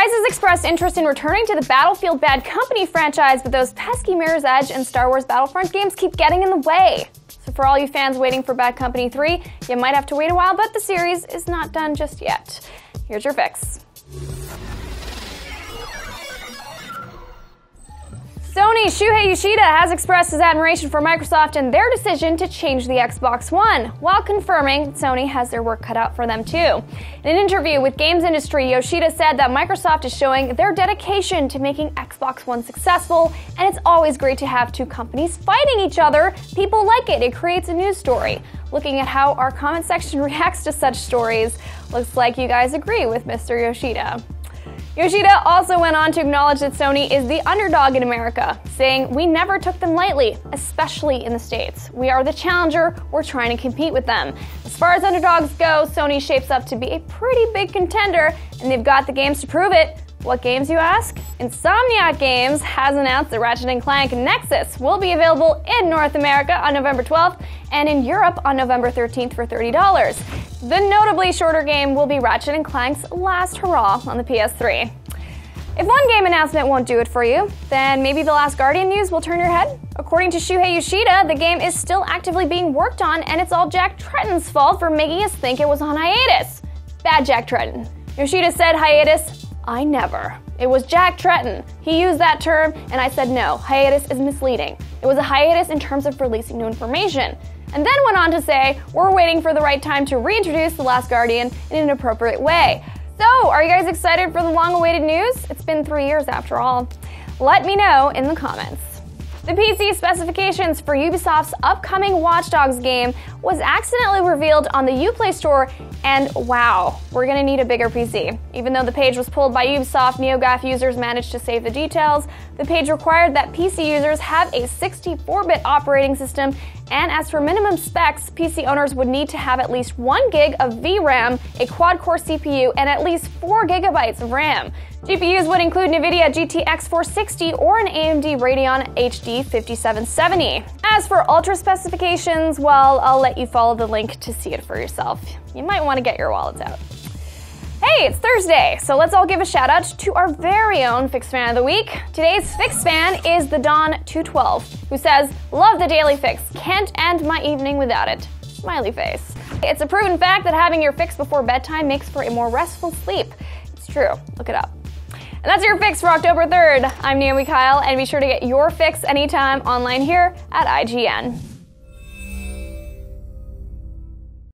DICE has expressed interest in returning to the Battlefield Bad Company franchise, but those pesky Mirror's Edge and Star Wars Battlefront games keep getting in the way. So for all you fans waiting for Bad Company 3, you might have to wait a while, but the series is not done just yet. Here's your fix. Sony's Shuhei Yoshida has expressed his admiration for Microsoft and their decision to change the Xbox One, while confirming Sony has their work cut out for them too. In an interview with Games Industry, Yoshida said that Microsoft is showing their dedication to making Xbox One successful, and it's always great to have two companies fighting each other. People like it. It creates a news story. Looking at how our comment section reacts to such stories, looks like you guys agree with Mr. Yoshida. Yoshida also went on to acknowledge that Sony is the underdog in America, saying, "We never took them lightly, especially in the States. We are the challenger, we're trying to compete with them. As far as underdogs go, Sony shapes up to be a pretty big contender, and they've got the games to prove it." What games, you ask? Insomniac Games has announced that Ratchet and Clank Nexus will be available in North America on November 12th and in Europe on November 13th for $30. The notably shorter game will be Ratchet and Clank's last hurrah on the PS3. If one game announcement won't do it for you, then maybe the Last Guardian news will turn your head. According to Shuhei Yoshida, the game is still actively being worked on, and it's all Jack Tretton's fault for making us think it was on hiatus. Bad Jack Tretton. Yoshida said hiatus. I never. It was Jack Tretton. He used that term, and I said no, hiatus is misleading. It was a hiatus in terms of releasing new information. And then went on to say, we're waiting for the right time to reintroduce The Last Guardian in an appropriate way. So, are you guys excited for the long-awaited news? It's been 3 years after all. Let me know in the comments. The PC specifications for Ubisoft's upcoming Watchdogs game was accidentally revealed on the Uplay store, and wow, we're gonna need a bigger PC. Even though the page was pulled by Ubisoft, NeoGAF users managed to save the details. The page required that PC users have a 64-bit operating system, and as for minimum specs, PC owners would need to have at least 1 gig of VRAM, a quad-core CPU, and at least 4 gigabytes of RAM. GPUs would include NVIDIA GTX 460 or an AMD Radeon HD 5770. As for Ultra specifications, well, I'll let you follow the link to see it for yourself. You might want to get your wallets out. Hey, it's Thursday, so let's all give a shout out to our very own Fix Fan of the Week. Today's Fix Fan is the Dawn212, who says, "Love the Daily Fix, can't end my evening without it." Smiley face. It's a proven fact that having your fix before bedtime makes for a more restful sleep. It's true, look it up. And that's your fix for October 3rd. I'm Naomi Kyle, and be sure to get your fix anytime online here at IGN.